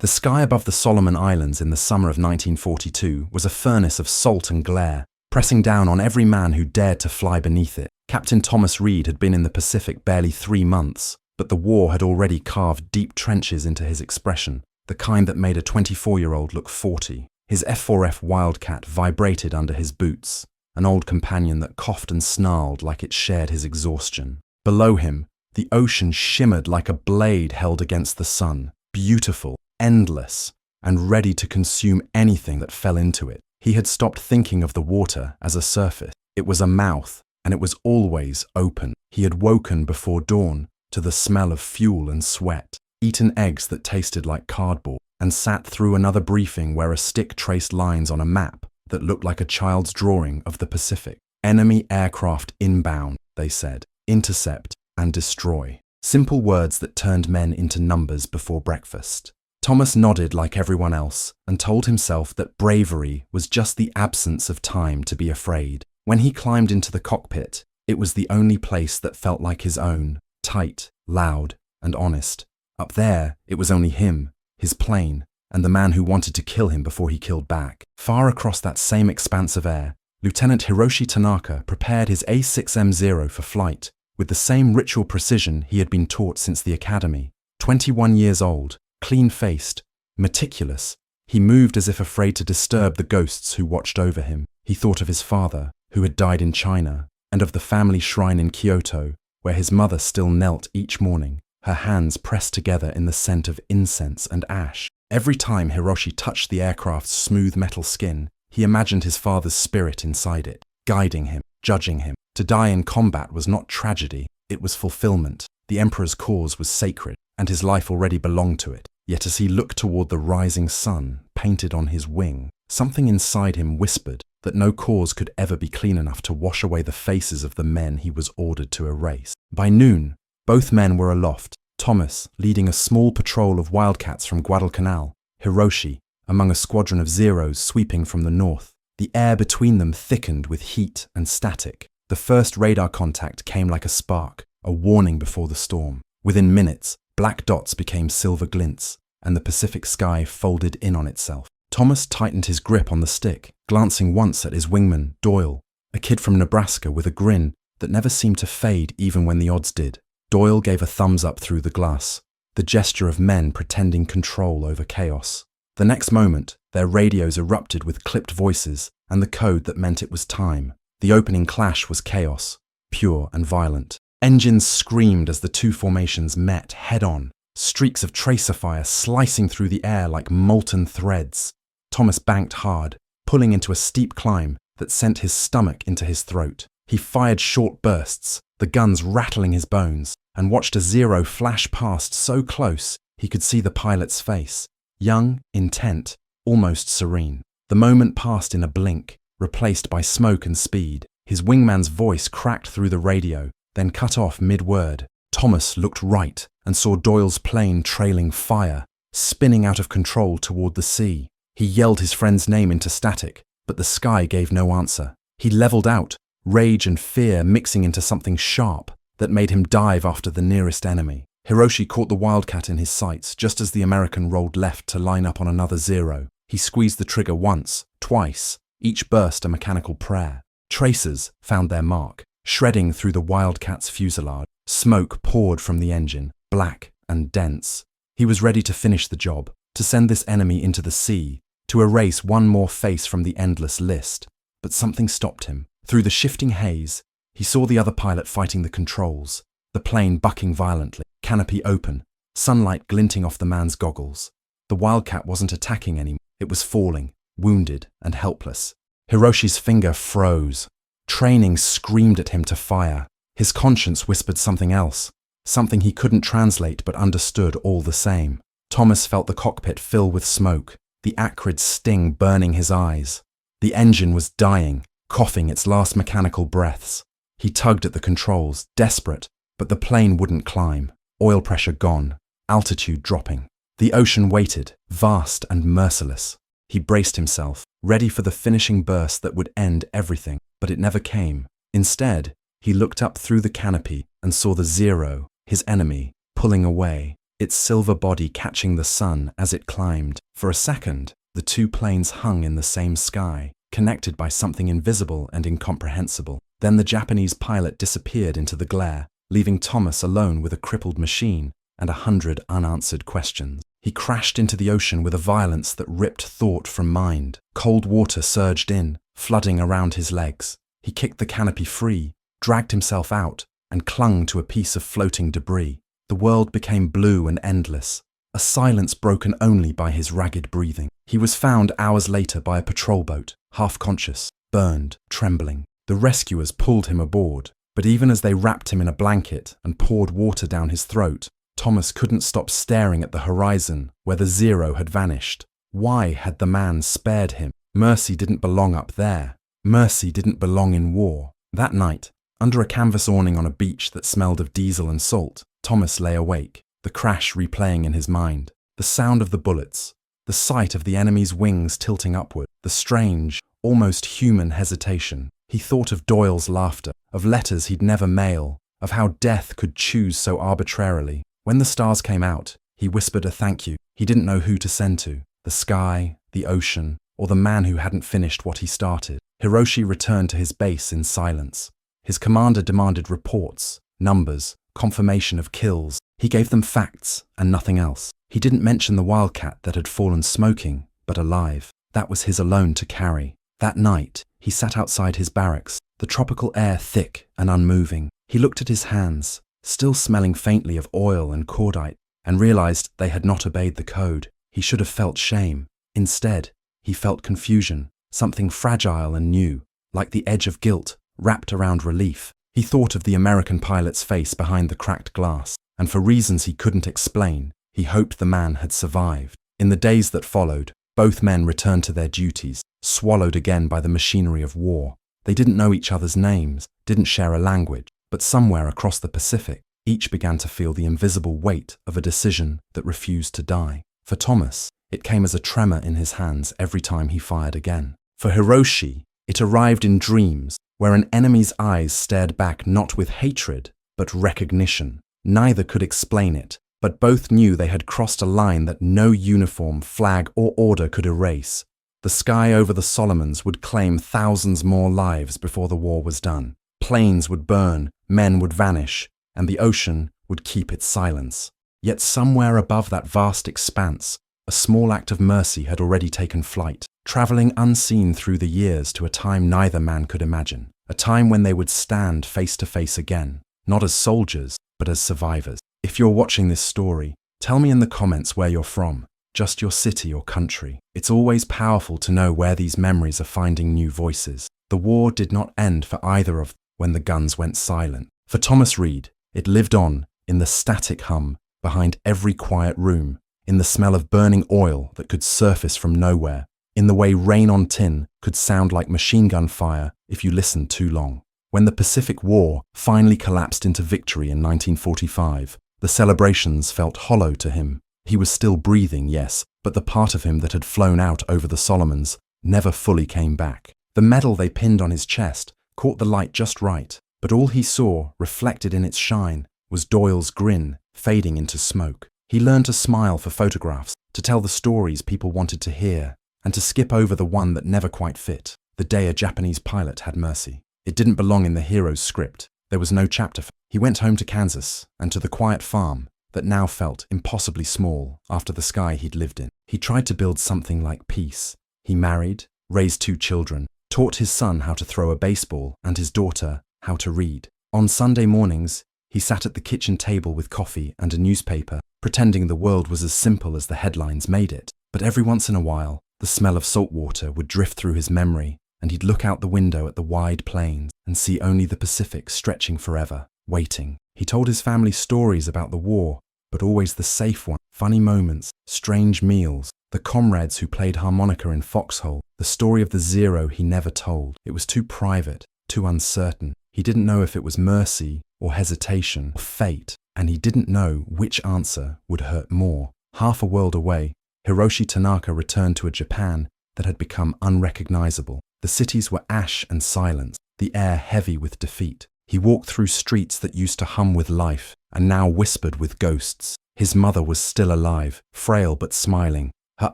The sky above the Solomon Islands in the summer of 1942 was a furnace of salt and glare, pressing down on every man who dared to fly beneath it. Captain Thomas Reed had been in the Pacific barely 3 months, but the war had already carved deep trenches into his expression, the kind that made a 24-year-old look 40. His F4F Wildcat vibrated under his boots, an old companion that coughed and snarled like it shared his exhaustion. Below him, the ocean shimmered like a blade held against the sun, beautiful, endless, and ready to consume anything that fell into it. He had stopped thinking of the water as a surface. It was a mouth, and it was always open. He had woken before dawn to the smell of fuel and sweat, eaten eggs that tasted like cardboard, and sat through another briefing where a stick traced lines on a map that looked like a child's drawing of the Pacific. Enemy aircraft inbound, they said. Intercept and destroy. Simple words that turned men into numbers before breakfast. Thomas nodded like everyone else and told himself that bravery was just the absence of time to be afraid. When he climbed into the cockpit, it was the only place that felt like his own, tight, loud, and honest. Up there, it was only him, his plane, and the man who wanted to kill him before he killed back. Far across that same expanse of air, Lieutenant Hiroshi Tanaka prepared his A6M0 for flight with the same ritual precision he had been taught since the academy. 21 years old, clean-faced, meticulous, he moved as if afraid to disturb the ghosts who watched over him. He thought of his father, who had died in China, and of the family shrine in Kyoto, where his mother still knelt each morning, her hands pressed together in the scent of incense and ash. Every time Hiroshi touched the aircraft's smooth metal skin, he imagined his father's spirit inside it, guiding him, judging him. To die in combat was not tragedy, it was fulfillment. The Emperor's cause was sacred, and his life already belonged to it. Yet as he looked toward the rising sun, painted on his wing, something inside him whispered that no cause could ever be clean enough to wash away the faces of the men he was ordered to erase. By noon, both men were aloft, Thomas leading a small patrol of Wildcats from Guadalcanal, Hiroshi among a squadron of Zeros sweeping from the north. The air between them thickened with heat and static. The first radar contact came like a spark, a warning before the storm. Within minutes, black dots became silver glints, and the Pacific sky folded in on itself. Thomas tightened his grip on the stick, glancing once at his wingman, Doyle, a kid from Nebraska with a grin that never seemed to fade even when the odds did. Doyle gave a thumbs up through the glass, the gesture of men pretending control over chaos. The next moment, their radios erupted with clipped voices and the code that meant it was time. The opening clash was chaos, pure and violent. Engines screamed as the two formations met head-on, streaks of tracer fire slicing through the air like molten threads. Thomas banked hard, pulling into a steep climb that sent his stomach into his throat. He fired short bursts, the guns rattling his bones, and watched a Zero flash past so close he could see the pilot's face, young, intent, almost serene. The moment passed in a blink, replaced by smoke and speed. His wingman's voice cracked through the radio, then cut off mid-word. Thomas looked right and saw Doyle's plane trailing fire, spinning out of control toward the sea. He yelled his friend's name into static, but the sky gave no answer. He leveled out, rage and fear mixing into something sharp that made him dive after the nearest enemy. Hiroshi caught the Wildcat in his sights just as the American rolled left to line up on another Zero. He squeezed the trigger once, twice, each burst a mechanical prayer. Tracers found their mark, shredding through the Wildcat's fuselage. Smoke poured from the engine, black and dense. He was ready to finish the job, to send this enemy into the sea, to erase one more face from the endless list. But something stopped him. Through the shifting haze, he saw the other pilot fighting the controls, the plane bucking violently, canopy open, sunlight glinting off the man's goggles. The Wildcat wasn't attacking anymore. It was falling, wounded and helpless. Hiroshi's finger froze. Training screamed at him to fire. His conscience whispered something else, something he couldn't translate but understood all the same. Thomas felt the cockpit fill with smoke, the acrid sting burning his eyes. The engine was dying, coughing its last mechanical breaths. He tugged at the controls, desperate, but the plane wouldn't climb. Oil pressure gone, altitude dropping. The ocean waited, vast and merciless. He braced himself, ready for the finishing burst that would end everything, but it never came. Instead, he looked up through the canopy and saw the Zero, his enemy, pulling away. its silver body catching the sun as it climbed. For a second, the two planes hung in the same sky, connected by something invisible and incomprehensible. Then the Japanese pilot disappeared into the glare, leaving Thomas alone with a crippled machine and 100 unanswered questions. He crashed into the ocean with a violence that ripped thought from mind. Cold water surged in, flooding around his legs. He kicked the canopy free, dragged himself out, and clung to a piece of floating debris. The world became blue and endless, a silence broken only by his ragged breathing. He was found hours later by a patrol boat, half conscious, burned, trembling. The rescuers pulled him aboard, but even as they wrapped him in a blanket and poured water down his throat, Thomas couldn't stop staring at the horizon where the zero had vanished. Why had the man spared him? Mercy didn't belong up there. Mercy didn't belong in war. That night, under a canvas awning on a beach that smelled of diesel and salt, Thomas lay awake, the crash replaying in his mind. The sound of the bullets, the sight of the enemy's wings tilting upward, the strange, almost human hesitation. He thought of Doyle's laughter, of letters he'd never mail, of how death could choose so arbitrarily. When the stars came out, he whispered a thank you. He didn't know who to send to, the sky, the ocean, or the man who hadn't finished what he started. Hiroshi returned to his base in silence. His commander demanded reports, numbers, confirmation of kills. He gave them facts and nothing else. He didn't mention the wildcat that had fallen smoking, but alive. That was his alone to carry. That night, he sat outside his barracks, the tropical air thick and unmoving. He looked at his hands, still smelling faintly of oil and cordite, and realized they had not obeyed the code. He should have felt shame. Instead, he felt confusion, something fragile and new, like the edge of guilt wrapped around relief. He thought of the American pilot's face behind the cracked glass, and for reasons he couldn't explain, he hoped the man had survived. In the days that followed, both men returned to their duties, swallowed again by the machinery of war. They didn't know each other's names, didn't share a language, but somewhere across the Pacific, each began to feel the invisible weight of a decision that refused to die. For Thomas, it came as a tremor in his hands every time he fired again. For Hiroshi, it arrived in dreams, where an enemy's eyes stared back not with hatred, but recognition. Neither could explain it, but both knew they had crossed a line that no uniform, flag, or order could erase. The sky over the Solomons would claim thousands more lives before the war was done. Planes would burn, men would vanish, and the ocean would keep its silence. Yet somewhere above that vast expanse, a small act of mercy had already taken flight, traveling unseen through the years to a time neither man could imagine, a time when they would stand face to face again, not as soldiers, but as survivors. If you're watching this story, tell me in the comments where you're from, just your city or country. It's always powerful to know where these memories are finding new voices. The war did not end for either of them when the guns went silent. For Thomas Reed, it lived on in the static hum behind every quiet room, in the smell of burning oil that could surface from nowhere, in the way rain on tin could sound like machine gun fire if you listened too long. When the Pacific War finally collapsed into victory in 1945, the celebrations felt hollow to him. He was still breathing, yes, but the part of him that had flown out over the Solomons never fully came back. The medal they pinned on his chest caught the light just right, but all he saw, reflected in its shine, was Doyle's grin fading into smoke. He learned to smile for photographs, to tell the stories people wanted to hear, and to skip over the one that never quite fit, the day a Japanese pilot had mercy. It didn't belong in the hero's script. There was no chapter for it. He went home to Kansas and to the quiet farm that now felt impossibly small after the sky he'd lived in. He tried to build something like peace. He married, raised 2 children, taught his son how to throw a baseball and his daughter how to read. On Sunday mornings, he sat at the kitchen table with coffee and a newspaper, pretending the world was as simple as the headlines made it. But every once in a while, the smell of salt water would drift through his memory, and he'd look out the window at the wide plains and see only the Pacific stretching forever, waiting. He told his family stories about the war, but always the safe one, funny moments, strange meals, the comrades who played harmonica in Foxhole, the story of the zero he never told. It was too private, too uncertain. He didn't know if it was mercy or hesitation or fate, and he didn't know which answer would hurt more. Half a world away, Hiroshi Tanaka returned to a Japan that had become unrecognizable. The cities were ash and silence, the air heavy with defeat. He walked through streets that used to hum with life and now whispered with ghosts. His mother was still alive, frail but smiling, her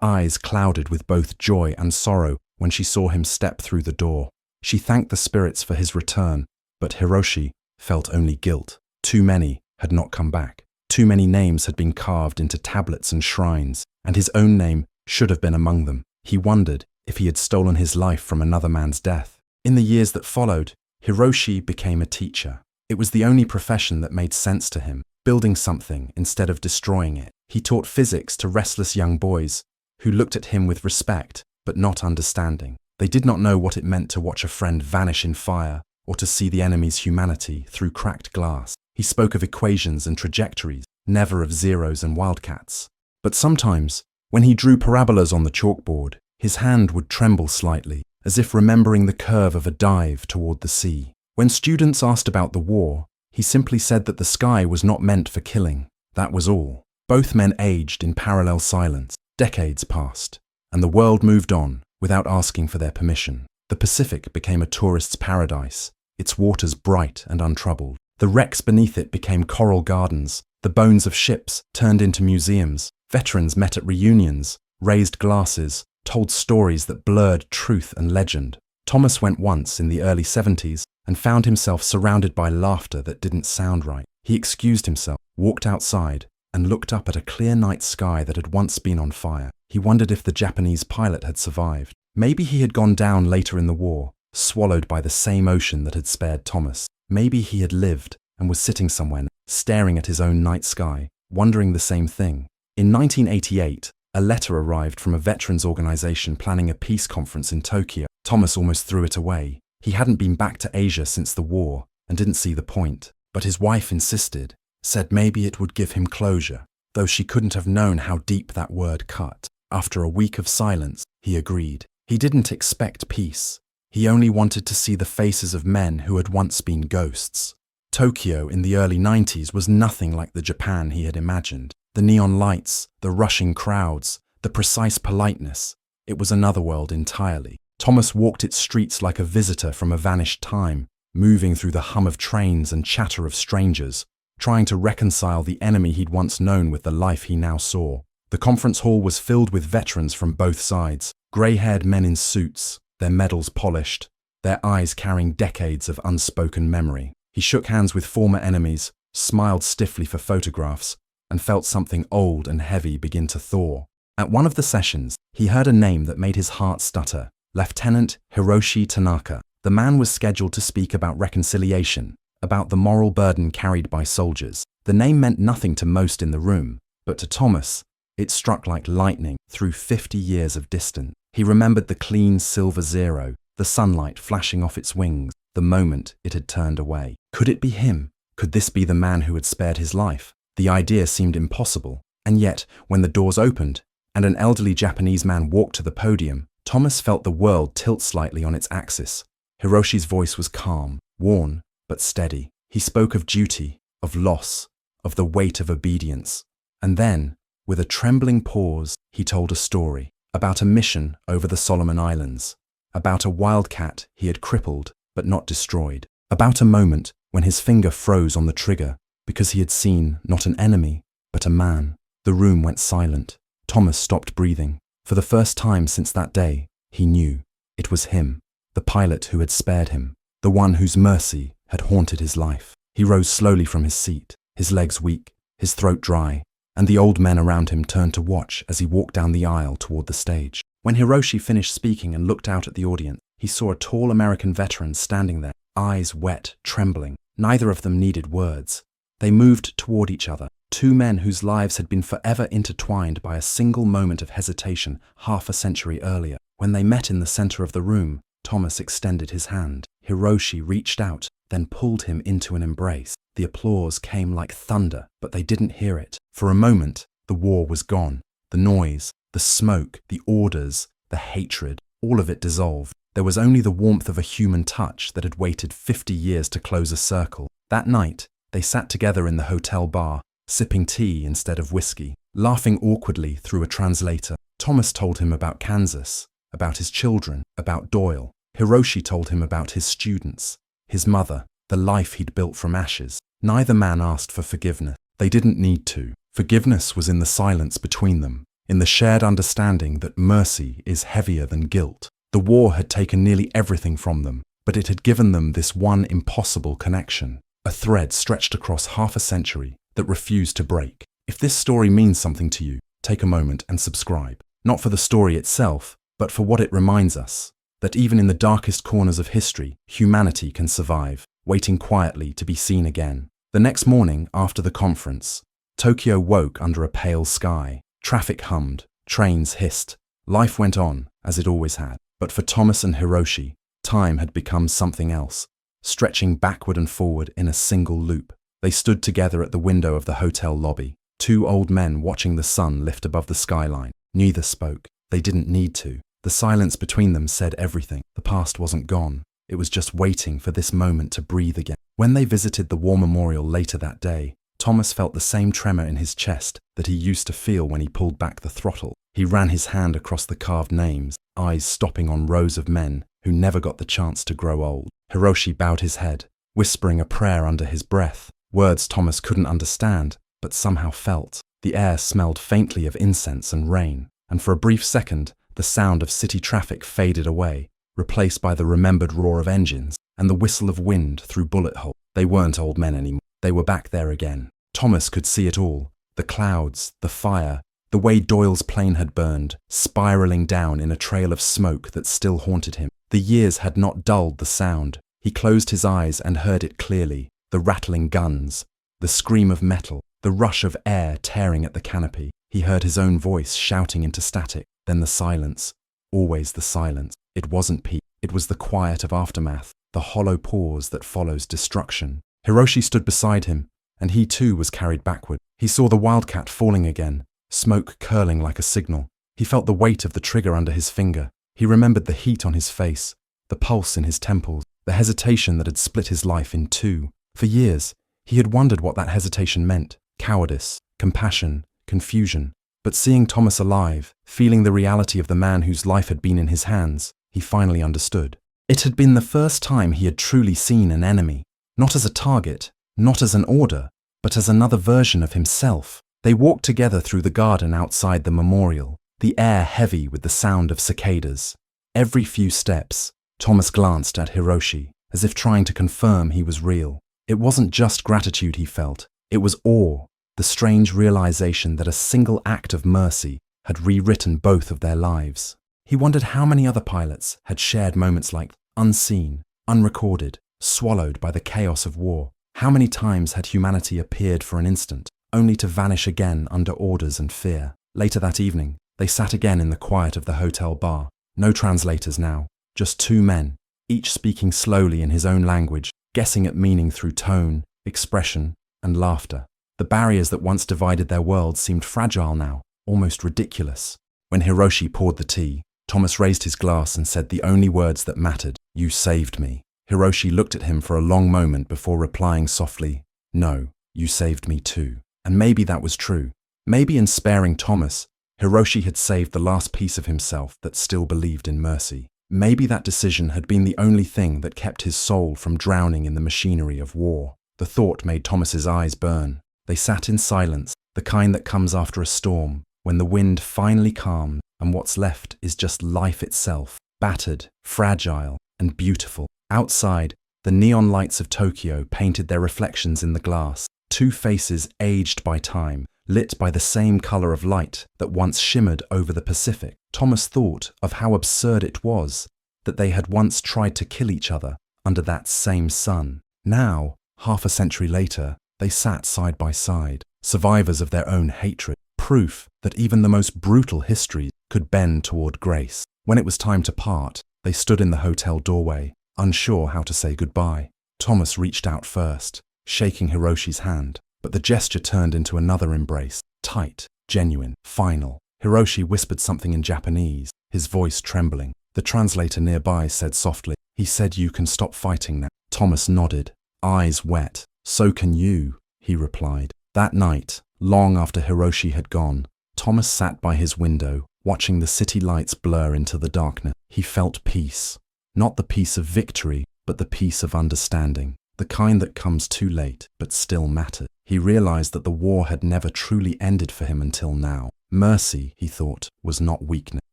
eyes clouded with both joy and sorrow when she saw him step through the door. She thanked the spirits for his return, but Hiroshi felt only guilt. Too many had not come back. Too many names had been carved into tablets and shrines, and his own name should have been among them. He wondered if he had stolen his life from another man's death. In the years that followed, Hiroshi became a teacher. It was the only profession that made sense to him, building something instead of destroying it. He taught physics to restless young boys who looked at him with respect but not understanding. They did not know what it meant to watch a friend vanish in fire or to see the enemy's humanity through cracked glass. He spoke of equations and trajectories, never of zeros and wildcats. But sometimes, when he drew parabolas on the chalkboard, his hand would tremble slightly, as if remembering the curve of a dive toward the sea. When students asked about the war, he simply said that the sky was not meant for killing. That was all. Both men aged in parallel silence. Decades passed, and the world moved on without asking for their permission. The Pacific became a tourist's paradise, its waters bright and untroubled. The wrecks beneath it became coral gardens. The bones of ships turned into museums. Veterans met at reunions, raised glasses, told stories that blurred truth and legend. Thomas went once in the early 70s and found himself surrounded by laughter that didn't sound right. He excused himself, walked outside, and looked up at a clear night sky that had once been on fire. He wondered if the Japanese pilot had survived. Maybe he had gone down later in the war, swallowed by the same ocean that had spared Thomas. Maybe he had lived and was sitting somewhere, staring at his own night sky, wondering the same thing. In 1988, a letter arrived from a veterans organization planning a peace conference in Tokyo. Thomas almost threw it away. He hadn't been back to Asia since the war and didn't see the point. But his wife insisted, said maybe it would give him closure, though she couldn't have known how deep that word cut. After a week of silence, he agreed. He didn't expect peace. He only wanted to see the faces of men who had once been ghosts. Tokyo in the early 90s was nothing like the Japan he had imagined. The neon lights, the rushing crowds, the precise politeness. It was another world entirely. Thomas walked its streets like a visitor from a vanished time, moving through the hum of trains and chatter of strangers, trying to reconcile the enemy he'd once known with the life he now saw. The conference hall was filled with veterans from both sides, grey-haired men in suits, their medals polished, their eyes carrying decades of unspoken memory. He shook hands with former enemies, smiled stiffly for photographs, and felt something old and heavy begin to thaw. At one of the sessions, he heard a name that made his heart stutter: Lieutenant Hiroshi Tanaka. The man was scheduled to speak about reconciliation, about the moral burden carried by soldiers. The name meant nothing to most in the room, but to Thomas, it struck like lightning through 50 years of distance. He remembered the clean silver zero, the sunlight flashing off its wings, the moment it had turned away. Could it be him? Could this be the man who had spared his life? The idea seemed impossible, and yet, when the doors opened and an elderly Japanese man walked to the podium, Thomas felt the world tilt slightly on its axis. Hiroshi's voice was calm, worn, but steady. He spoke of duty, of loss, of the weight of obedience. And then, with a trembling pause, he told a story about a mission over the Solomon Islands, about a wildcat he had crippled but not destroyed, about a moment when his finger froze on the trigger because he had seen not an enemy, but a man. The room went silent. Thomas stopped breathing. For the first time since that day, he knew it was him, the pilot who had spared him, the one whose mercy had haunted his life. He rose slowly from his seat, his legs weak, his throat dry, and the old men around him turned to watch as he walked down the aisle toward the stage. When Hiroshi finished speaking and looked out at the audience, he saw a tall American veteran standing there, eyes wet, trembling. Neither of them needed words. They moved toward each other, two men whose lives had been forever intertwined by a single moment of hesitation half a century earlier. When they met in the center of the room, Thomas extended his hand. Hiroshi reached out, then pulled him into an embrace. The applause came like thunder, but they didn't hear it. For a moment, the war was gone. The noise, the smoke, the orders, the hatred, all of it dissolved. There was only the warmth of a human touch that had waited 50 years to close a circle. That night, they sat together in the hotel bar, sipping tea instead of whiskey, laughing awkwardly through a translator. Thomas told him about Kansas, about his children, about Doyle. Hiroshi told him about his students, his mother, the life he'd built from ashes. Neither man asked for forgiveness. They didn't need to. Forgiveness was in the silence between them, in the shared understanding that mercy is heavier than guilt. The war had taken nearly everything from them, but it had given them this one impossible connection, a thread stretched across half a century that refused to break. If this story means something to you, take a moment and subscribe. Not for the story itself, but for what it reminds us, that even in the darkest corners of history, humanity can survive, waiting quietly to be seen again. The next morning, after the conference, Tokyo woke under a pale sky. Traffic hummed, trains hissed. Life went on, as it always had. But for Thomas and Hiroshi, time had become something else, stretching backward and forward in a single loop. They stood together at the window of the hotel lobby, two old men watching the sun lift above the skyline. Neither spoke. They didn't need to. The silence between them said everything. The past wasn't gone. It was just waiting for this moment to breathe again. When they visited the war memorial later that day, Thomas felt the same tremor in his chest that he used to feel when he pulled back the throttle. He ran his hand across the carved names, eyes stopping on rows of men who never got the chance to grow old. Hiroshi bowed his head, whispering a prayer under his breath, words Thomas couldn't understand, but somehow felt. The air smelled faintly of incense and rain, and for a brief second, the sound of city traffic faded away, replaced by the remembered roar of engines and the whistle of wind through bullet holes. They weren't old men anymore. They were back there again. Thomas could see it all, the clouds, the fire, the way Doyle's plane had burned, spiraling down in a trail of smoke that still haunted him. The years had not dulled the sound. He closed his eyes and heard it clearly, the rattling guns, the scream of metal, the rush of air tearing at the canopy. He heard his own voice shouting into static, then the silence, always the silence. It wasn't peace, it was the quiet of aftermath, the hollow pause that follows destruction. Hiroshi stood beside him, and he too was carried backward. He saw the Wildcat falling again, smoke curling like a signal. He felt the weight of the trigger under his finger. He remembered the heat on his face, the pulse in his temples, the hesitation that had split his life in two. For years, he had wondered what that hesitation meant: cowardice, compassion, confusion. But seeing Thomas alive, feeling the reality of the man whose life had been in his hands, he finally understood. It had been the first time he had truly seen an enemy, not as a target, not as an order, but as another version of himself. They walked together through the garden outside the memorial, the air heavy with the sound of cicadas. Every few steps, Thomas glanced at Hiroshi, as if trying to confirm he was real. It wasn't just gratitude he felt, it was awe, the strange realization that a single act of mercy had rewritten both of their lives. He wondered how many other pilots had shared moments like unseen, unrecorded, swallowed by the chaos of war. How many times had humanity appeared for an instant, only to vanish again under orders and fear? Later that evening, they sat again in the quiet of the hotel bar. No translators now, just two men, each speaking slowly in his own language, guessing at meaning through tone, expression, and laughter. The barriers that once divided their worlds seemed fragile now, almost ridiculous. When Hiroshi poured the tea, Thomas raised his glass and said the only words that mattered: "You saved me." Hiroshi looked at him for a long moment before replying softly, "No, you saved me too." And maybe that was true. Maybe in sparing Thomas, Hiroshi had saved the last piece of himself that still believed in mercy. Maybe that decision had been the only thing that kept his soul from drowning in the machinery of war. The thought made Thomas's eyes burn. They sat in silence, the kind that comes after a storm, when the wind finally calms and what's left is just life itself, battered, fragile, and beautiful. Outside, the neon lights of Tokyo painted their reflections in the glass, two faces aged by time, lit by the same color of light that once shimmered over the Pacific. Thomas thought of how absurd it was that they had once tried to kill each other under that same sun. Now, half a century later, they sat side by side, survivors of their own hatred, proof that even the most brutal history could bend toward grace. When it was time to part, they stood in the hotel doorway, unsure how to say goodbye. Thomas reached out first, shaking Hiroshi's hand, but the gesture turned into another embrace, tight, genuine, final. Hiroshi whispered something in Japanese, his voice trembling. The translator nearby said softly, "He said you can stop fighting now." Thomas nodded, eyes wet. "So can you," he replied. That night, long after Hiroshi had gone, Thomas sat by his window, watching the city lights blur into the darkness. He felt peace. Not the peace of victory, but the peace of understanding. the kind that comes too late but still mattered. He realized that the war had never truly ended for him until now. Mercy, he thought, was not weakness.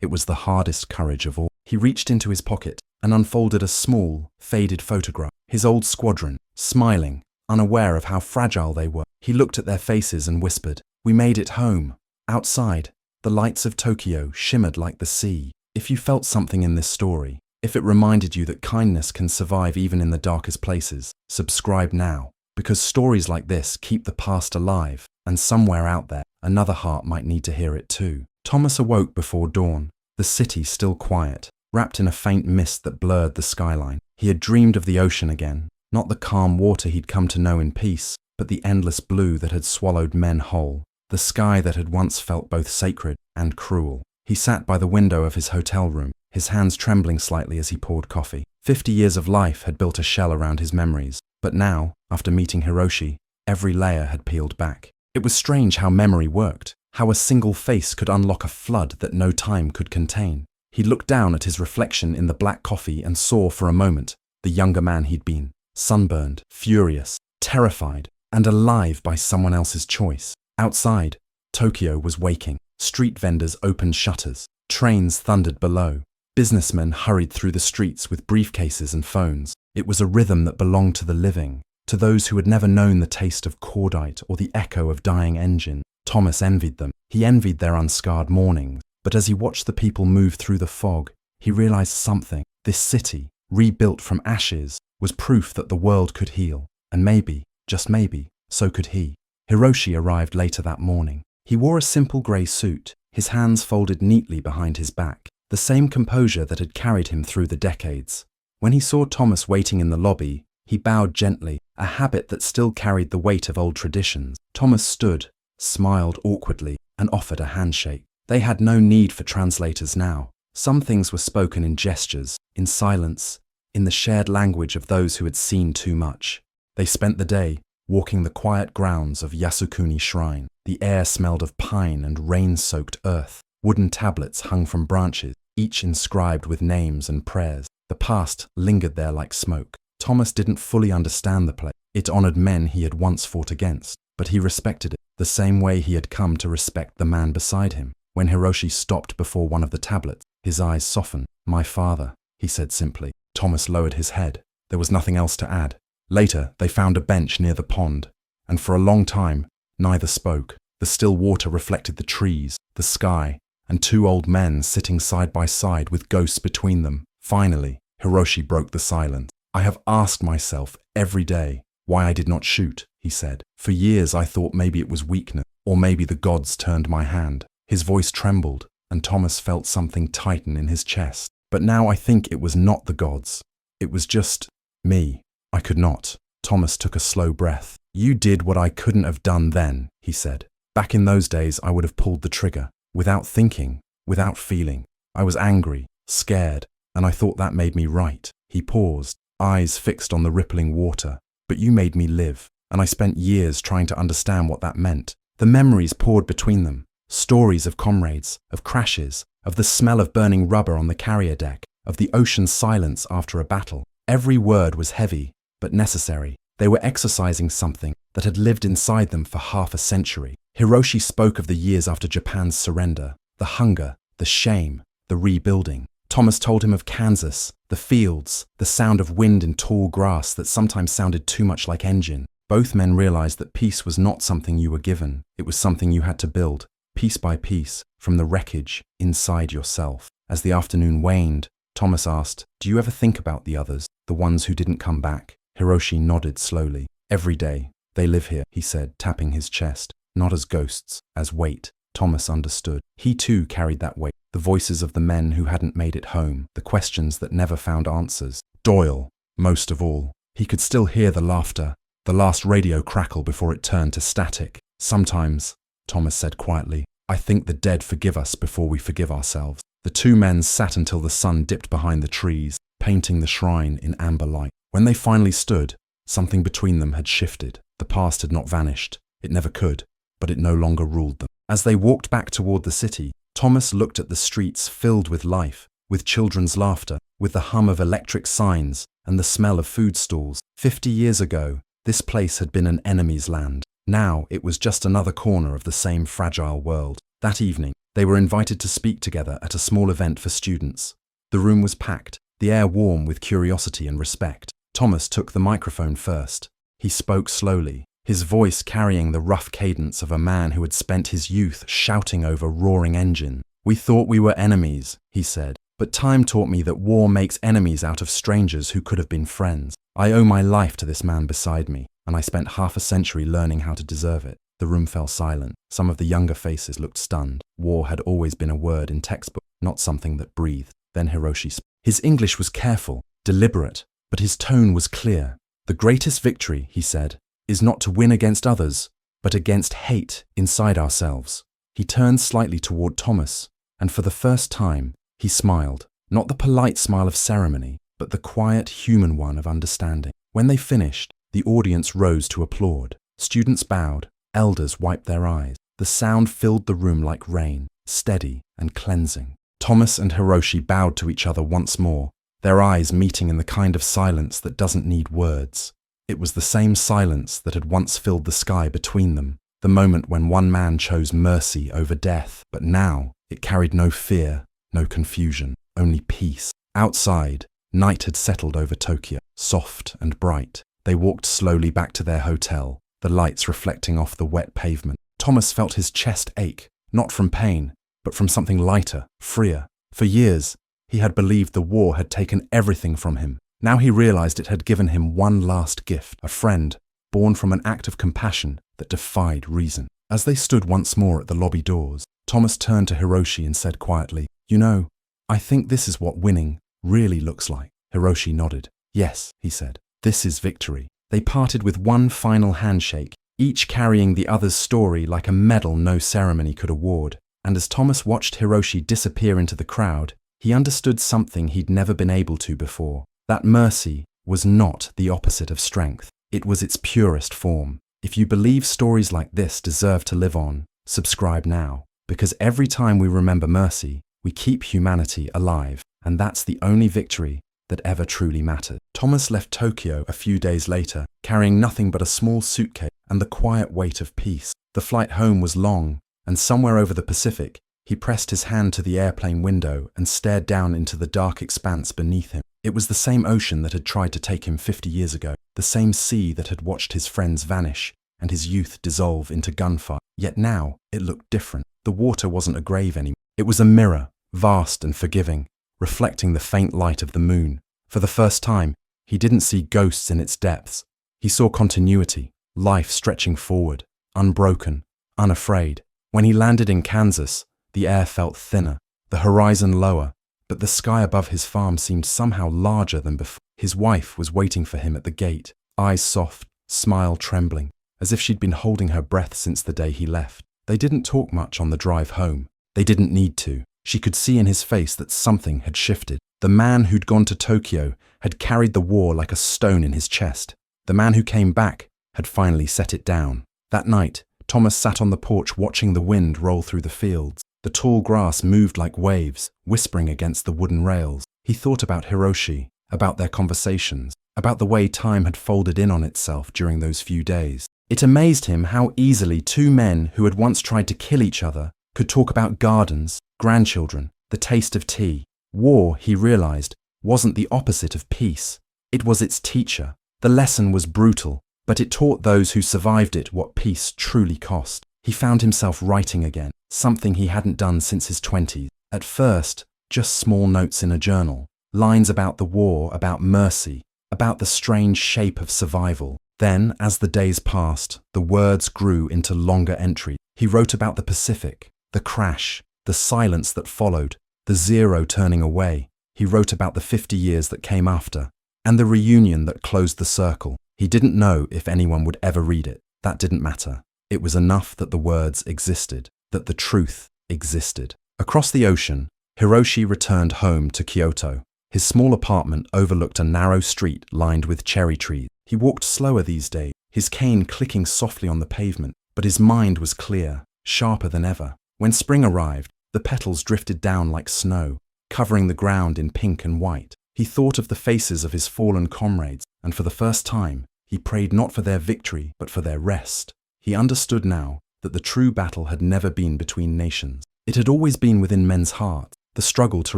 It was the hardest courage of all. He reached into his pocket and unfolded a small, faded photograph. His old squadron, smiling, unaware of how fragile they were. He looked at their faces and whispered, "We made it home." Outside, the lights of Tokyo shimmered like the sea. If you felt something in this story, if it reminded you that kindness can survive even in the darkest places, subscribe now, because stories like this keep the past alive, and somewhere out there, another heart might need to hear it too. Thomas awoke before dawn, the city still quiet, wrapped in a faint mist that blurred the skyline. He had dreamed of the ocean again, not the calm water he'd come to know in peace, but the endless blue that had swallowed men whole, the sky that had once felt both sacred and cruel. He sat by the window of his hotel room, his hands trembling slightly as he poured coffee. 50 years of life had built a shell around his memories, but now, after meeting Hiroshi, every layer had peeled back. It was strange how memory worked, how a single face could unlock a flood that no time could contain. He looked down at his reflection in the black coffee and saw for a moment the younger man he'd been, sunburned, furious, terrified, and alive by someone else's choice. Outside, Tokyo was waking. Street vendors opened shutters. Trains thundered below. Businessmen hurried through the streets with briefcases and phones. It was a rhythm that belonged to the living, to those who had never known the taste of cordite or the echo of dying engine. Thomas envied them. He envied their unscarred mornings. But as he watched the people move through the fog, he realized something. This city, rebuilt from ashes, was proof that the world could heal. And maybe, just maybe, so could he. Hiroshi arrived later that morning. He wore a simple grey suit, his hands folded neatly behind his back, the same composure that had carried him through the decades. When he saw Thomas waiting in the lobby, he bowed gently, a habit that still carried the weight of old traditions. Thomas stood, smiled awkwardly, and offered a handshake. They had no need for translators now. Some things were spoken in gestures, in silence, in the shared language of those who had seen too much. They spent the day walking the quiet grounds of Yasukuni Shrine. The air smelled of pine and rain-soaked earth. Wooden tablets hung from branches, each inscribed with names and prayers. The past lingered there like smoke. Thomas didn't fully understand the place. It honored men he had once fought against, but he respected it, the same way he had come to respect the man beside him. When Hiroshi stopped before one of the tablets, his eyes softened. "My father," he said simply. Thomas lowered his head. There was nothing else to add. Later, they found a bench near the pond, and for a long time, neither spoke. The still water reflected the trees, the sky, and two old men sitting side by side with ghosts between them. Finally, Hiroshi broke the silence. "I have asked myself every day why I did not shoot," he said. "For years I thought maybe it was weakness, or maybe the gods turned my hand." His voice trembled, and Thomas felt something tighten in his chest. "But now I think it was not the gods. It was just me. I could not." Thomas took a slow breath. "You did what I couldn't have done then," he said. "Back in those days I would have pulled the trigger, without thinking, without feeling. I was angry, scared, and I thought that made me right." He paused, eyes fixed on the rippling water. "But you made me live, and I spent years trying to understand what that meant." The memories poured between them. Stories of comrades, of crashes, of the smell of burning rubber on the carrier deck, of the ocean's silence after a battle. Every word was heavy, but necessary. They were exercising something that had lived inside them for half a century. Hiroshi spoke of the years after Japan's surrender, the hunger, the shame, the rebuilding. Thomas told him of Kansas, the fields, the sound of wind in tall grass that sometimes sounded too much like engine. Both men realized that peace was not something you were given. It was something you had to build, piece by piece, from the wreckage inside yourself. As the afternoon waned, Thomas asked, "Do you ever think about the others, the ones who didn't come back?" Hiroshi nodded slowly. "Every day. They live here," he said, tapping his chest. "Not as ghosts, as weight." Thomas understood. He too carried that weight. The voices of the men who hadn't made it home, the questions that never found answers. Doyle, most of all. He could still hear the laughter, the last radio crackle before it turned to static. "Sometimes," Thomas said quietly, "I think the dead forgive us before we forgive ourselves." The two men sat until the sun dipped behind the trees, painting the shrine in amber light. When they finally stood, something between them had shifted. The past had not vanished. It never could, but it no longer ruled them. As they walked back toward the city, Thomas looked at the streets filled with life, with children's laughter, with the hum of electric signs and the smell of food stalls. 50 years ago, this place had been an enemy's land. Now it was just another corner of the same fragile world. That evening, they were invited to speak together at a small event for students. The room was packed, the air warm with curiosity and respect. Thomas took the microphone first. He spoke slowly, his voice carrying the rough cadence of a man who had spent his youth shouting over roaring engines. "We thought we were enemies," he said, "but time taught me that war makes enemies out of strangers who could have been friends. I owe my life to this man beside me, and I spent half a century learning how to deserve it." The room fell silent. Some of the younger faces looked stunned. War had always been a word in textbook, not something that breathed. Then Hiroshi spoke. His English was careful, deliberate, but his tone was clear. "The greatest victory," he said, "is not to win against others, but against hate inside ourselves." He turned slightly toward Thomas, and for the first time, he smiled. Not the polite smile of ceremony, but the quiet human one of understanding. When they finished, the audience rose to applaud. Students bowed, elders wiped their eyes. The sound filled the room like rain, steady and cleansing. Thomas and Hiroshi bowed to each other once more, their eyes meeting in the kind of silence that doesn't need words. It was the same silence that had once filled the sky between them, the moment when one man chose mercy over death, but now it carried no fear, no confusion, only peace. Outside, night had settled over Tokyo, soft and bright. They walked slowly back to their hotel, the lights reflecting off the wet pavement. Thomas felt his chest ache, not from pain, but from something lighter, freer. For years, he had believed the war had taken everything from him. Now he realized it had given him one last gift, a friend, born from an act of compassion that defied reason. As they stood once more at the lobby doors, Thomas turned to Hiroshi and said quietly, "You know, I think this is what winning really looks like." Hiroshi nodded. "Yes," he said, "this is victory." They parted with one final handshake, each carrying the other's story like a medal no ceremony could award. And as Thomas watched Hiroshi disappear into the crowd, he understood something he'd never been able to before. That mercy was not the opposite of strength. It was its purest form. If you believe stories like this deserve to live on, subscribe now. Because every time we remember mercy, we keep humanity alive. And that's the only victory that ever truly mattered. Thomas left Tokyo a few days later, carrying nothing but a small suitcase and the quiet weight of peace. The flight home was long, and somewhere over the Pacific, he pressed his hand to the airplane window and stared down into the dark expanse beneath him. It was the same ocean that had tried to take him 50 years ago, the same sea that had watched his friends vanish and his youth dissolve into gunfire. Yet now, it looked different. The water wasn't a grave anymore. It was a mirror, vast and forgiving, reflecting the faint light of the moon. For the first time, he didn't see ghosts in its depths. He saw continuity, life stretching forward, unbroken, unafraid. When he landed in Kansas, the air felt thinner, the horizon lower, but the sky above his farm seemed somehow larger than before. His wife was waiting for him at the gate, eyes soft, smile trembling, as if she'd been holding her breath since the day he left. They didn't talk much on the drive home. They didn't need to. She could see in his face that something had shifted. The man who'd gone to Tokyo had carried the war like a stone in his chest. The man who came back had finally set it down. That night, Thomas sat on the porch watching the wind roll through the fields. The tall grass moved like waves, whispering against the wooden rails. He thought about Hiroshi, about their conversations, about the way time had folded in on itself during those few days. It amazed him how easily two men who had once tried to kill each other could talk about gardens, grandchildren, the taste of tea. War, he realized, wasn't the opposite of peace. It was its teacher. The lesson was brutal, but it taught those who survived it what peace truly cost. He found himself writing again, something he hadn't done since his 20s. At first, just small notes in a journal, lines about the war, about mercy, about the strange shape of survival. Then, as the days passed, the words grew into longer entries. He wrote about the Pacific, the crash, the silence that followed, the zero turning away. He wrote about the 50 years that came after, and the reunion that closed the circle. He didn't know if anyone would ever read it. That didn't matter. It was enough that the words existed, that the truth existed. Across the ocean, Hiroshi returned home to Kyoto. His small apartment overlooked a narrow street lined with cherry trees. He walked slower these days, his cane clicking softly on the pavement, but his mind was clear, sharper than ever. When spring arrived, the petals drifted down like snow, covering the ground in pink and white. He thought of the faces of his fallen comrades, and for the first time, he prayed not for their victory, but for their rest. He understood now that the true battle had never been between nations. It had always been within men's hearts, the struggle to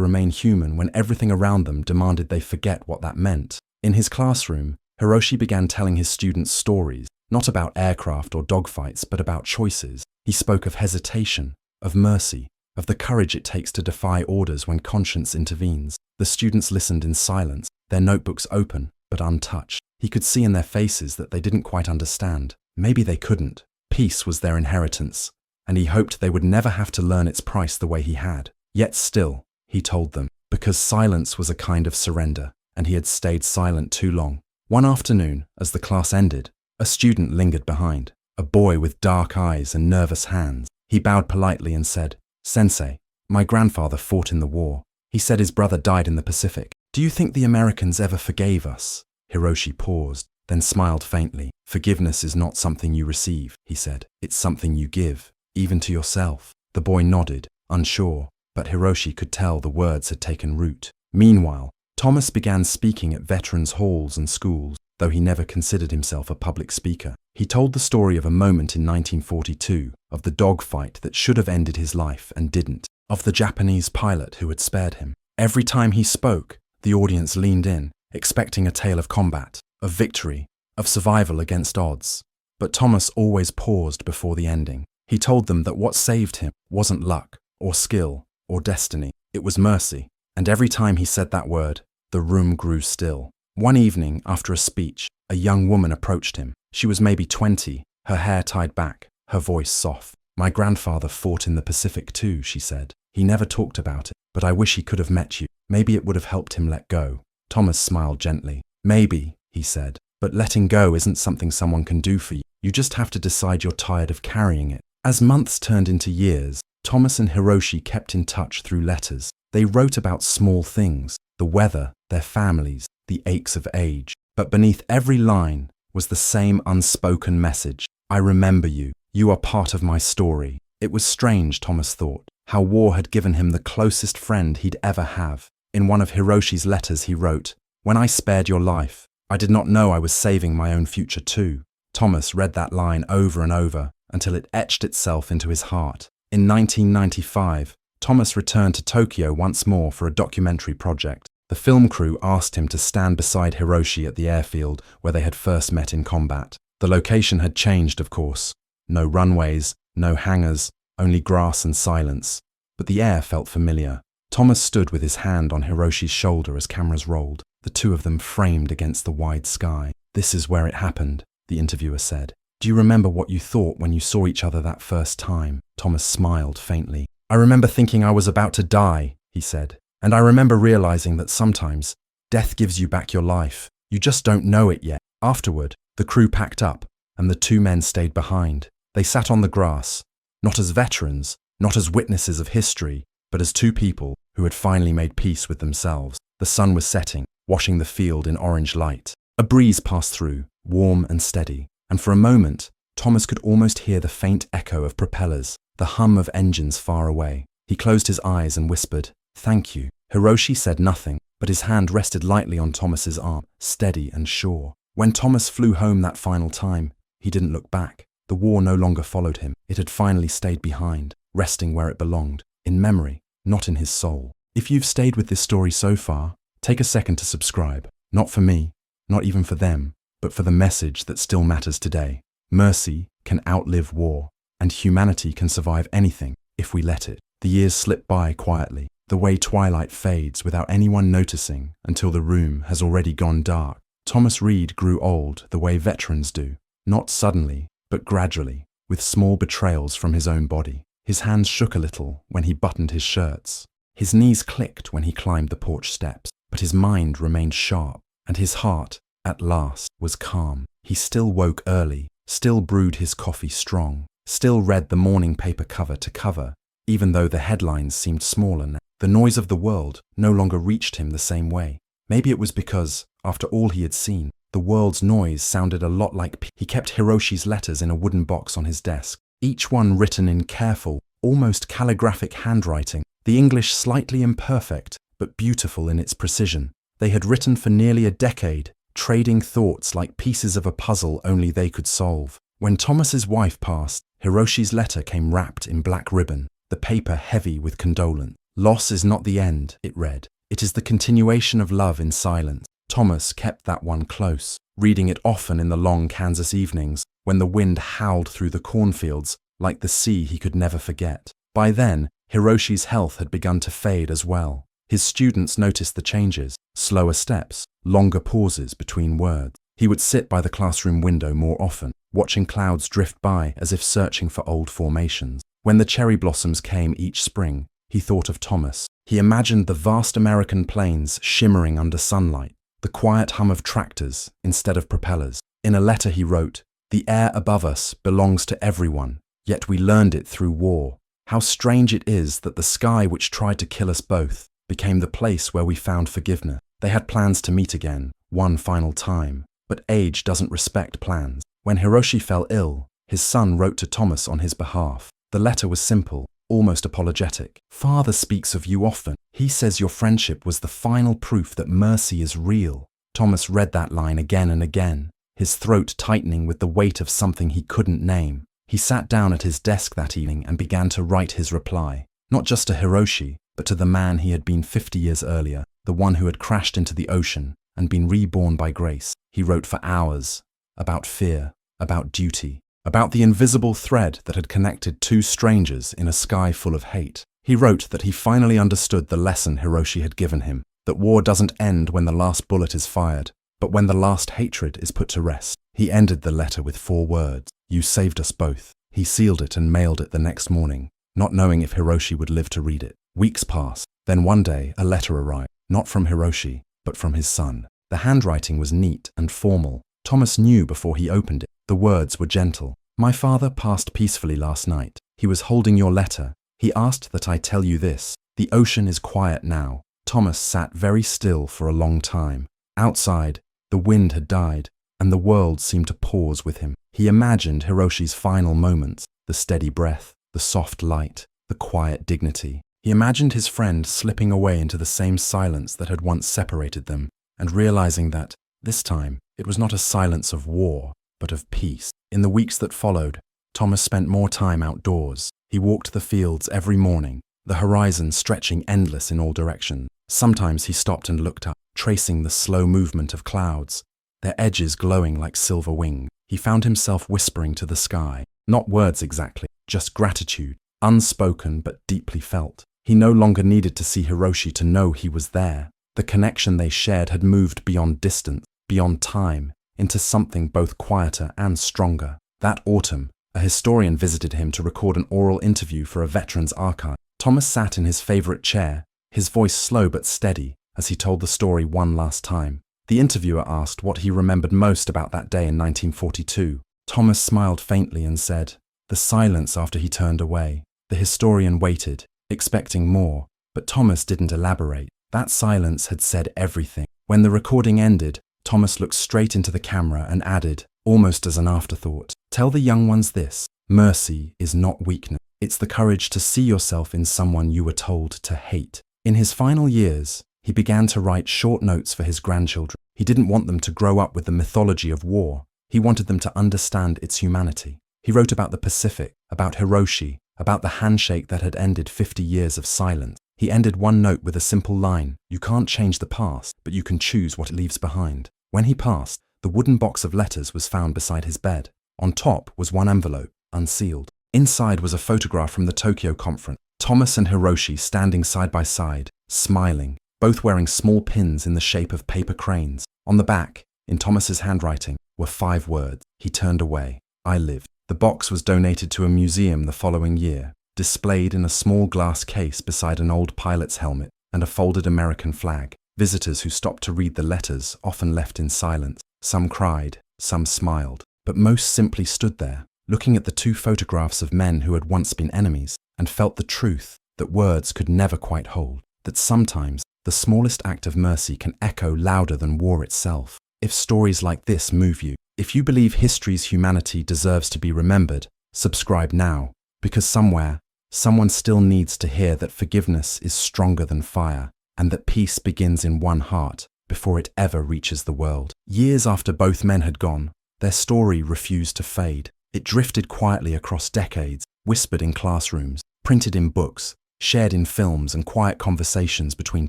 remain human when everything around them demanded they forget what that meant. In his classroom, Hiroshi began telling his students stories, not about aircraft or dogfights, but about choices. He spoke of hesitation, of mercy, of the courage it takes to defy orders when conscience intervenes. The students listened in silence, their notebooks open, but untouched. He could see in their faces that they didn't quite understand. Maybe they couldn't. Peace was their inheritance, and he hoped they would never have to learn its price the way he had. Yet still, he told them, because silence was a kind of surrender, and he had stayed silent too long. One afternoon, as the class ended, a student lingered behind, a boy with dark eyes and nervous hands. He bowed politely and said, "Sensei, my grandfather fought in the war. He said his brother died in the Pacific. Do you think the Americans ever forgave us?" Hiroshi paused, then smiled faintly. "Forgiveness is not something you receive," he said. "It's something you give, even to yourself." The boy nodded, unsure, but Hiroshi could tell the words had taken root. Meanwhile, Thomas began speaking at veterans' halls and schools, though he never considered himself a public speaker. He told the story of a moment in 1942, of the dogfight that should have ended his life and didn't, of the Japanese pilot who had spared him. Every time he spoke, the audience leaned in, expecting a tale of combat, of victory, of survival against odds. But Thomas always paused before the ending. He told them that what saved him wasn't luck, or skill, or destiny. It was mercy. And every time he said that word, the room grew still. One evening, after a speech, a young woman approached him. She was maybe 20, her hair tied back, her voice soft. "My grandfather fought in the Pacific too," she said. "He never talked about it, but I wish he could have met you. Maybe it would have helped him let go." Thomas smiled gently. "Maybe," he said, "but letting go isn't something someone can do for you. You just have to decide you're tired of carrying it." As months turned into years, Thomas and Hiroshi kept in touch through letters. They wrote about small things, the weather, their families, the aches of age. But beneath every line was the same unspoken message. "I remember you. You are part of my story." It was strange, Thomas thought, how war had given him the closest friend he'd ever have. In one of Hiroshi's letters he wrote, "When I spared your life, I did not know I was saving my own future too." Thomas read that line over and over until it etched itself into his heart. In 1995, Thomas returned to Tokyo once more for a documentary project. The film crew asked him to stand beside Hiroshi at the airfield where they had first met in combat. The location had changed, of course. No runways, no hangars, only grass and silence. But the air felt familiar. Thomas stood with his hand on Hiroshi's shoulder as cameras rolled, the two of them framed against the wide sky. "This is where it happened," the interviewer said. "Do you remember what you thought when you saw each other that first time?" Thomas smiled faintly. "I remember thinking I was about to die," he said. "And I remember realizing that sometimes death gives you back your life. You just don't know it yet." Afterward, the crew packed up, and the two men stayed behind. They sat on the grass, not as veterans, not as witnesses of history, but as two people who had finally made peace with themselves. The sun was setting, washing the field in orange light. A breeze passed through, warm and steady, and for a moment, Thomas could almost hear the faint echo of propellers, the hum of engines far away. He closed his eyes and whispered, "Thank you." Hiroshi said nothing, but his hand rested lightly on Thomas's arm, steady and sure. When Thomas flew home that final time, he didn't look back. The war no longer followed him. It had finally stayed behind, resting where it belonged, in memory, not in his soul. If you've stayed with this story so far, take a second to subscribe. Not for me, not even for them, but for the message that still matters today. Mercy can outlive war, and humanity can survive anything if we let it. The years slip by quietly, the way twilight fades without anyone noticing until the room has already gone dark. Thomas Reed grew old the way veterans do, not suddenly, but gradually, with small betrayals from his own body. His hands shook a little when he buttoned his shirts. His knees clicked when he climbed the porch steps, but his mind remained sharp, and his heart, at last, was calm. He still woke early, still brewed his coffee strong, still read the morning paper cover to cover, even though the headlines seemed smaller now. The noise of the world no longer reached him the same way. Maybe it was because, after all he had seen, the world's noise sounded a lot like He kept Hiroshi's letters in a wooden box on his desk, each one written in careful, almost calligraphic handwriting, the English slightly imperfect, but beautiful in its precision. They had written for nearly a decade, trading thoughts like pieces of a puzzle only they could solve. When Thomas's wife passed, Hiroshi's letter came wrapped in black ribbon, the paper heavy with condolence. "Loss is not the end," it read. "It is the continuation of love in silence." Thomas kept that one close, reading it often in the long Kansas evenings when the wind howled through the cornfields like the sea he could never forget. By then, Hiroshi's health had begun to fade as well. His students noticed the changes: slower steps, longer pauses between words. He would sit by the classroom window more often, watching clouds drift by as if searching for old formations. When the cherry blossoms came each spring, he thought of Thomas. He imagined the vast American plains shimmering under sunlight, the quiet hum of tractors instead of propellers. In a letter he wrote, "The air above us belongs to everyone, yet we learned it through war. How strange it is that the sky which tried to kill us both became the place where we found forgiveness." They had plans to meet again, one final time, but age doesn't respect plans. When Hiroshi fell ill, his son wrote to Thomas on his behalf. The letter was simple, almost apologetic. "Father speaks of you often. He says your friendship was the final proof that mercy is real." Thomas read that line again and again, his throat tightening with the weight of something he couldn't name. He sat down at his desk that evening and began to write his reply, not just to Hiroshi, but to the man he had been 50 years earlier, the one who had crashed into the ocean and been reborn by grace. He wrote for hours, about fear, about duty, about the invisible thread that had connected two strangers in a sky full of hate. He wrote that he finally understood the lesson Hiroshi had given him, that war doesn't end when the last bullet is fired, but when the last hatred is put to rest. He ended the letter with 4 words: "You saved us both." He sealed it and mailed it the next morning, not knowing if Hiroshi would live to read it. Weeks passed. Then one day a letter arrived, not from Hiroshi, but from his son. The handwriting was neat and formal. Thomas knew before he opened it. The words were gentle. "My father passed peacefully last night. He was holding your letter. He asked that I tell you this. The ocean is quiet now." Thomas sat very still for a long time. Outside, the wind had died, and the world seemed to pause with him. He imagined Hiroshi's final moments, the steady breath, the soft light, the quiet dignity. He imagined his friend slipping away into the same silence that had once separated them, and realizing that, this time, it was not a silence of war, but of peace. In the weeks that followed, Thomas spent more time outdoors. He walked the fields every morning, the horizon stretching endless in all directions. Sometimes he stopped and looked up, tracing the slow movement of clouds, their edges glowing like silver wings. He found himself whispering to the sky, not words exactly, just gratitude, unspoken but deeply felt. He no longer needed to see Hiroshi to know he was there. The connection they shared had moved beyond distance, beyond time, into something both quieter and stronger. That autumn, a historian visited him to record an oral interview for a veteran's archive. Thomas sat in his favorite chair, his voice slow but steady, as he told the story one last time. The interviewer asked what he remembered most about that day in 1942. Thomas smiled faintly and said, "The silence after he turned away." The historian waited, expecting more, but Thomas didn't elaborate. That silence had said everything. When the recording ended, Thomas looked straight into the camera and added, almost as an afterthought, "Tell the young ones this: mercy is not weakness. It's the courage to see yourself in someone you were told to hate." In his final years, he began to write short notes for his grandchildren. He didn't want them to grow up with the mythology of war. He wanted them to understand its humanity. He wrote about the Pacific, about Hiroshi, about the handshake that had ended 50 years of silence. He ended one note with a simple line: "You can't change the past, but you can choose what it leaves behind." When he passed, the wooden box of letters was found beside his bed. On top was one envelope, unsealed. Inside was a photograph from the Tokyo conference. Thomas and Hiroshi standing side by side, smiling, both wearing small pins in the shape of paper cranes. On the back, in Thomas's handwriting, were 5 words. He turned away. I lived. The box was donated to a museum the following year, displayed in a small glass case beside an old pilot's helmet and a folded American flag. Visitors who stopped to read the letters often left in silence. Some cried, some smiled, but most simply stood there, looking at the 2 photographs of men who had once been enemies, and felt the truth that words could never quite hold, that sometimes the smallest act of mercy can echo louder than war itself. If stories like this move you, if you believe history's humanity deserves to be remembered, subscribe now, because somewhere, someone still needs to hear that forgiveness is stronger than fire, and that peace begins in one heart, before it ever reaches the world. Years after both men had gone, their story refused to fade. It drifted quietly across decades, whispered in classrooms, printed in books, shared in films and quiet conversations between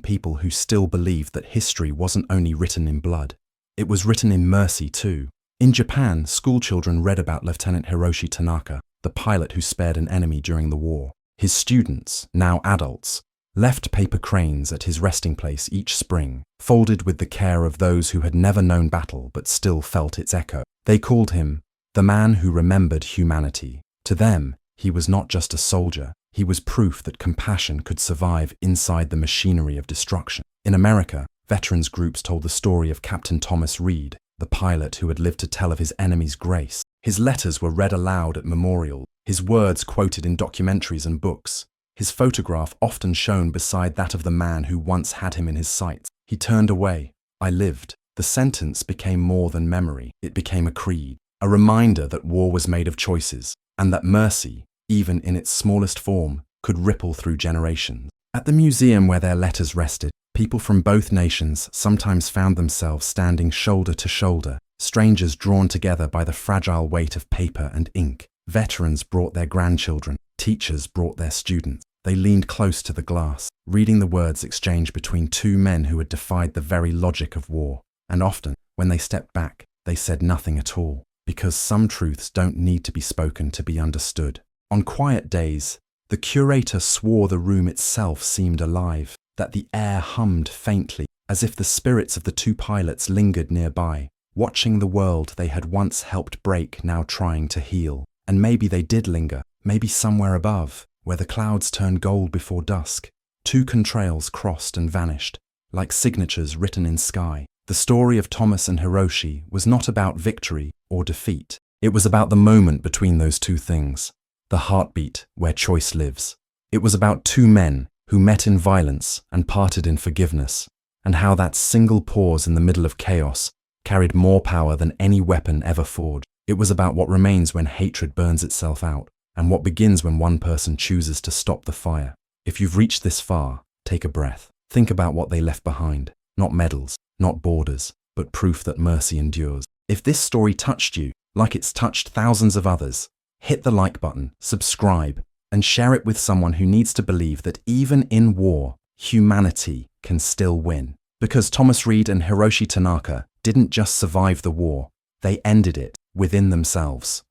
people who still believed that history wasn't only written in blood. It was written in mercy too. In Japan, schoolchildren read about Lieutenant Hiroshi Tanaka, the pilot who spared an enemy during the war. His students, now adults, left paper cranes at his resting place each spring, folded with the care of those who had never known battle but still felt its echo. They called him the man who remembered humanity. To them, he was not just a soldier, he was proof that compassion could survive inside the machinery of destruction. In America, veterans groups told the story of Captain Thomas Reed, the pilot who had lived to tell of his enemy's grace. His letters were read aloud at memorials, his words quoted in documentaries and books, his photograph often shown beside that of the man who once had him in his sights. He turned away. I lived. The sentence became more than memory. It became a creed, a reminder that war was made of choices, and that mercy, even in its smallest form, could ripple through generations. At the museum where their letters rested, people from both nations sometimes found themselves standing shoulder to shoulder, strangers drawn together by the fragile weight of paper and ink. Veterans brought their grandchildren, teachers brought their students. They leaned close to the glass, reading the words exchanged between two men who had defied the very logic of war. And often, when they stepped back, they said nothing at all, because some truths don't need to be spoken to be understood. On quiet days, the curator swore the room itself seemed alive, that the air hummed faintly, as if the spirits of the two pilots lingered nearby, watching the world they had once helped break now trying to heal. And maybe they did linger, maybe somewhere above, where the clouds turned gold before dusk. Two contrails crossed and vanished, like signatures written in sky. The story of Thomas and Hiroshi was not about victory or defeat. It was about the moment between those two things, the heartbeat where choice lives. It was about two men who met in violence and parted in forgiveness, and how that single pause in the middle of chaos carried more power than any weapon ever forged. It was about what remains when hatred burns itself out, and what begins when one person chooses to stop the fire. If you've reached this far, take a breath. Think about what they left behind. Not medals, not borders, but proof that mercy endures. If this story touched you, like it's touched thousands of others, hit the like button, subscribe, and share it with someone who needs to believe that even in war, humanity can still win. Because Thomas Reed and Hiroshi Tanaka didn't just survive the war, they ended it within themselves.